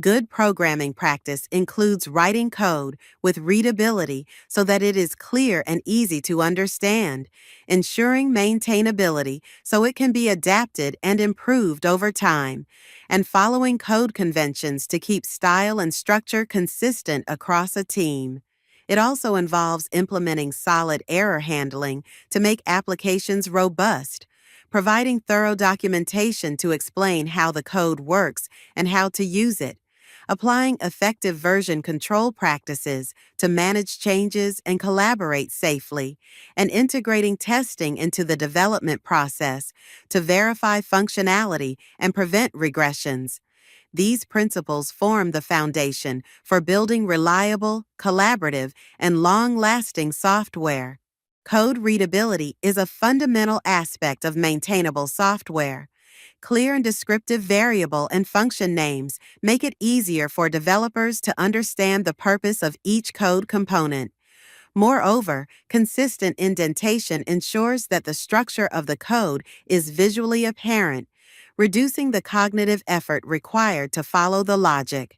Good programming practice includes writing code with readability so that it is clear and easy to understand, ensuring maintainability so it can be adapted and improved over time, and following code conventions to keep style and structure consistent across a team. It also involves implementing solid error handling to make applications robust, providing thorough documentation to explain how the code works and how to use it, applying effective version control practices to manage changes and collaborate safely, and integrating testing into the development process to verify functionality and prevent regressions. These principles form the foundation for building reliable, collaborative, and long-lasting software. Code readability is a fundamental aspect of maintainable software. Clear and descriptive variable and function names make it easier for developers to understand the purpose of each code component. Moreover, consistent indentation ensures that the structure of the code is visually apparent, reducing the cognitive effort required to follow the logic.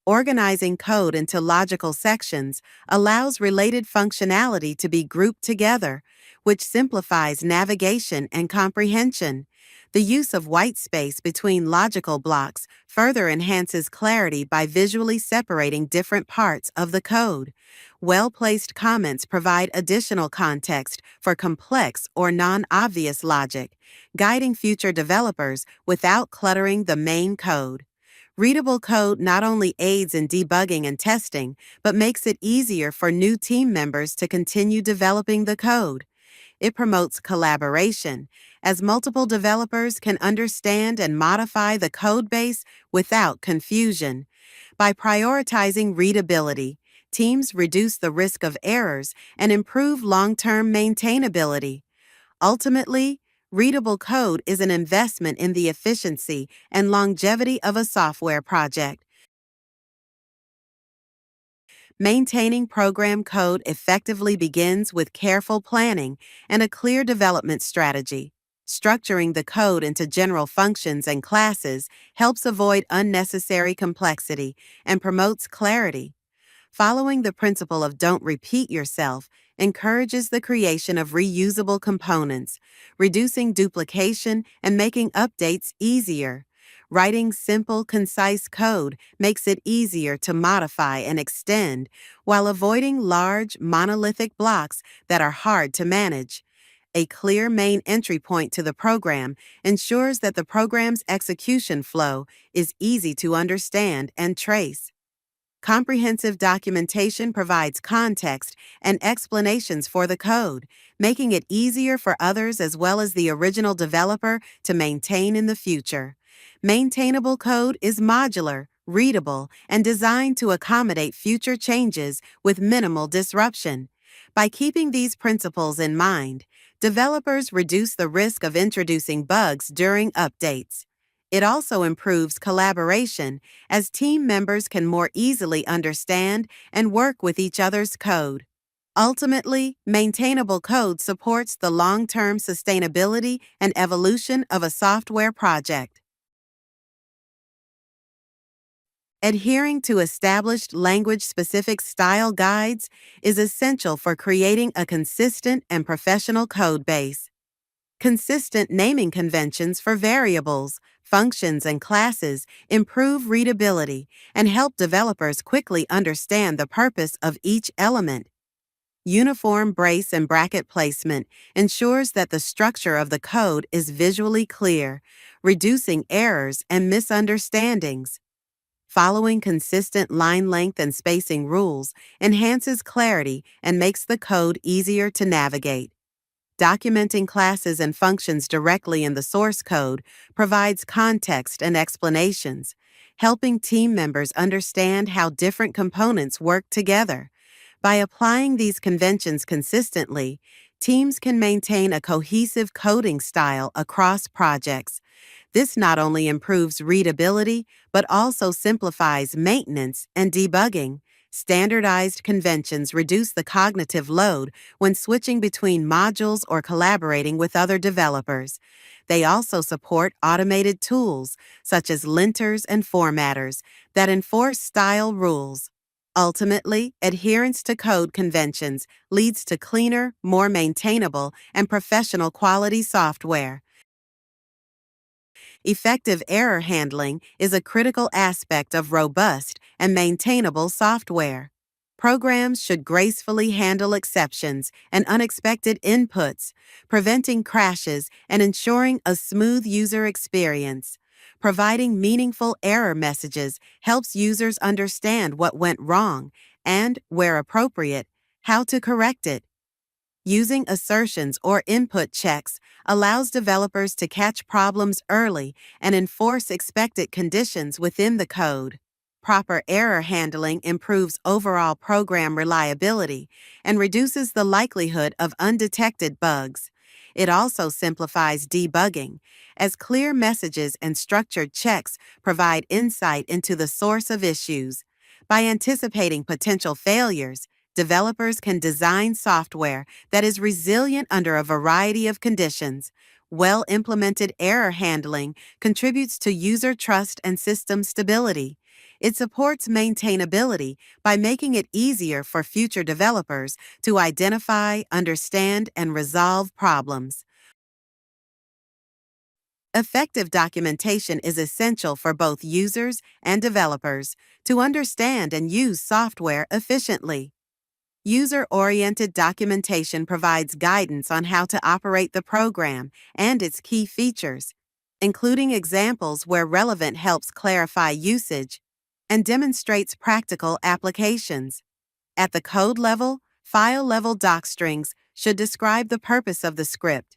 Organizing code into logical sections allows related functionality to be grouped together, which simplifies navigation and comprehension. The use of white space between logical blocks further enhances clarity by visually separating different parts of the code. Well-placed comments provide additional context for complex or non-obvious logic, guiding future developers without cluttering the main code. Readable code not only aids in debugging and testing, but makes it easier for new team members to continue developing the code. It promotes collaboration, as multiple developers can understand and modify the code base without confusion. By prioritizing readability, teams reduce the risk of errors and improve long-term maintainability. Ultimately, readable code is an investment in the efficiency and longevity of a software project. Maintaining program code effectively begins with careful planning and a clear development strategy. Structuring the code into general functions and classes helps avoid unnecessary complexity and promotes clarity. Following the principle of don't repeat yourself encourages the creation of reusable components, reducing duplication and making updates easier. Writing simple, concise code makes it easier to modify and extend while avoiding large, monolithic blocks that are hard to manage. A clear main entry point to the program ensures that the program's execution flow is easy to understand and trace. Comprehensive documentation provides context and explanations for the code, making it easier for others as well as the original developer to maintain in the future. Maintainable code is modular, readable, and designed to accommodate future changes with minimal disruption. By keeping these principles in mind, developers reduce the risk of introducing bugs during updates. It also improves collaboration as team members can more easily understand and work with each other's code. Ultimately, maintainable code supports the long-term sustainability and evolution of a software project. Adhering to established language-specific style guides is essential for creating a consistent and professional code base. Consistent naming conventions for variables, functions, and classes improve readability and help developers quickly understand the purpose of each element. Uniform brace and bracket placement ensures that the structure of the code is visually clear, reducing errors and misunderstandings. Following consistent line length and spacing rules enhances clarity and makes the code easier to navigate. Documenting classes and functions directly in the source code provides context and explanations, helping team members understand how different components work together. By applying these conventions consistently, teams can maintain a cohesive coding style across projects. This not only improves readability, but also simplifies maintenance and debugging, Standardized conventions reduce the cognitive load when switching between modules or collaborating with other developers. They also support automated tools, such as linters and formatters, that enforce style rules. Ultimately, adherence to code conventions leads to cleaner, more maintainable, and professional quality software. Effective error handling is a critical aspect of robust and maintainable software. Programs should gracefully handle exceptions and unexpected inputs, preventing crashes and ensuring a smooth user experience. Providing meaningful error messages helps users understand what went wrong and, where appropriate, how to correct it. Using assertions or input checks allows developers to catch problems early and enforce expected conditions within the code. Proper error handling improves overall program reliability and reduces the likelihood of undetected bugs. It also simplifies debugging, as clear messages and structured checks provide insight into the source of issues. By anticipating potential failures, developers can design software that is resilient under a variety of conditions. Well-implemented error handling contributes to user trust and system stability. It supports maintainability by making it easier for future developers to identify, understand, and resolve problems. Effective documentation is essential for both users and developers to understand and use software efficiently. User-oriented documentation provides guidance on how to operate the program and its key features, including examples where relevant helps clarify usage and demonstrates practical applications. At the code level, file-level docstrings should describe the purpose of the script,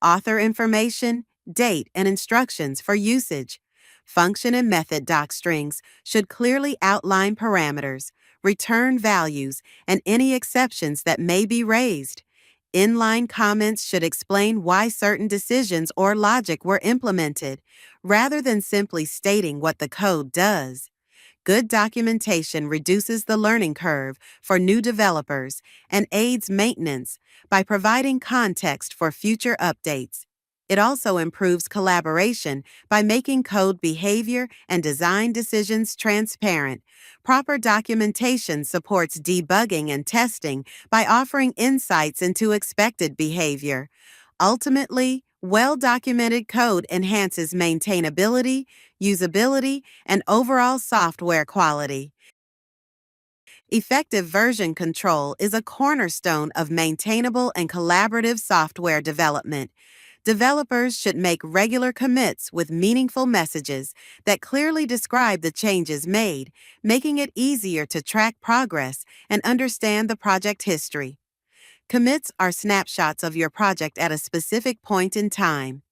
author information, date, and instructions for usage. Function and method docstrings should clearly outline parameters, return values, and any exceptions that may be raised. Inline comments should explain why certain decisions or logic were implemented, rather than simply stating what the code does. Good documentation reduces the learning curve for new developers and aids maintenance by providing context for future updates. It also improves collaboration by making code behavior and design decisions transparent. Proper documentation supports debugging and testing by offering insights into expected behavior. Ultimately, well-documented code enhances maintainability, usability, and overall software quality. Effective version control is a cornerstone of maintainable and collaborative software development. Developers should make regular commits with meaningful messages that clearly describe the changes made, making it easier to track progress and understand the project history. Commits are snapshots of your project at a specific point in time.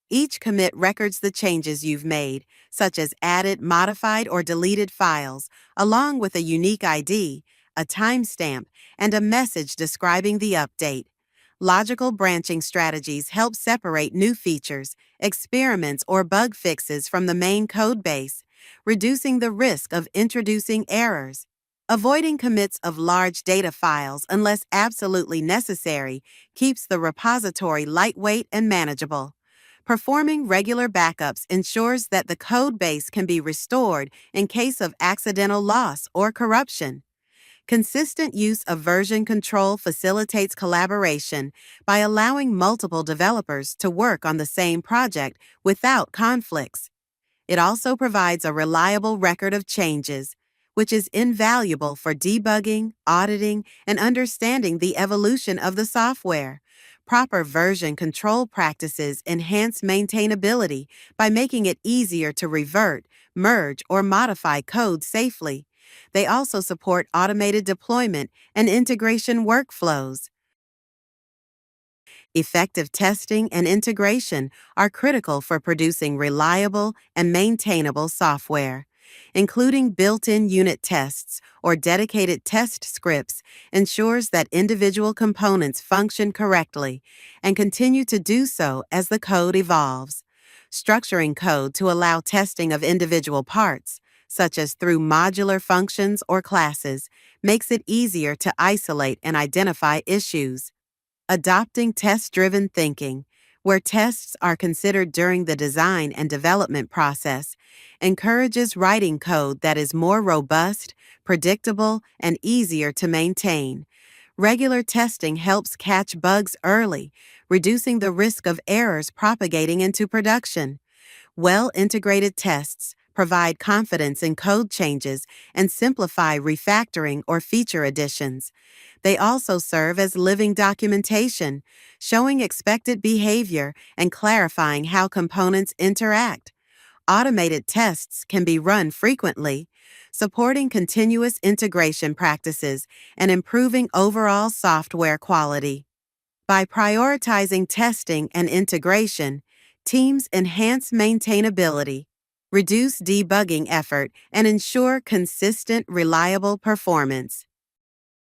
Each commit records the changes you've made, such as added, modified, or deleted files, along with a unique ID, a timestamp, and a message describing the update. Logical branching strategies help separate new features, experiments, or bug fixes from the main codebase, reducing the risk of introducing errors. Avoiding commits of large data files unless absolutely necessary keeps the repository lightweight and manageable. Performing regular backups ensures that the code base can be restored in case of accidental loss or corruption. Consistent use of version control facilitates collaboration by allowing multiple developers to work on the same project without conflicts. It also provides a reliable record of changes, which is invaluable for debugging, auditing, and understanding the evolution of the software. Proper version control practices enhance maintainability by making it easier to revert, merge, or modify code safely. They also support automated deployment and integration workflows. Effective testing and integration are critical for producing reliable and maintainable software. Including built-in unit tests or dedicated test scripts ensures that individual components function correctly and continue to do so as the code evolves. Structuring code to allow testing of individual parts, such as through modular functions or classes, makes it easier to isolate and identify issues. Adopting test-driven thinking, where tests are considered during the design and development process, encourages writing code that is more robust, predictable, and easier to maintain. Regular testing helps catch bugs early, reducing the risk of errors propagating into production. Well-integrated tests provide confidence in code changes and simplify refactoring or feature additions. They also serve as living documentation, showing expected behavior and clarifying how components interact. Automated tests can be run frequently, supporting continuous integration practices and improving overall software quality. By prioritizing testing and integration, teams enhance maintainability, reduce debugging effort, and ensure consistent, reliable performance.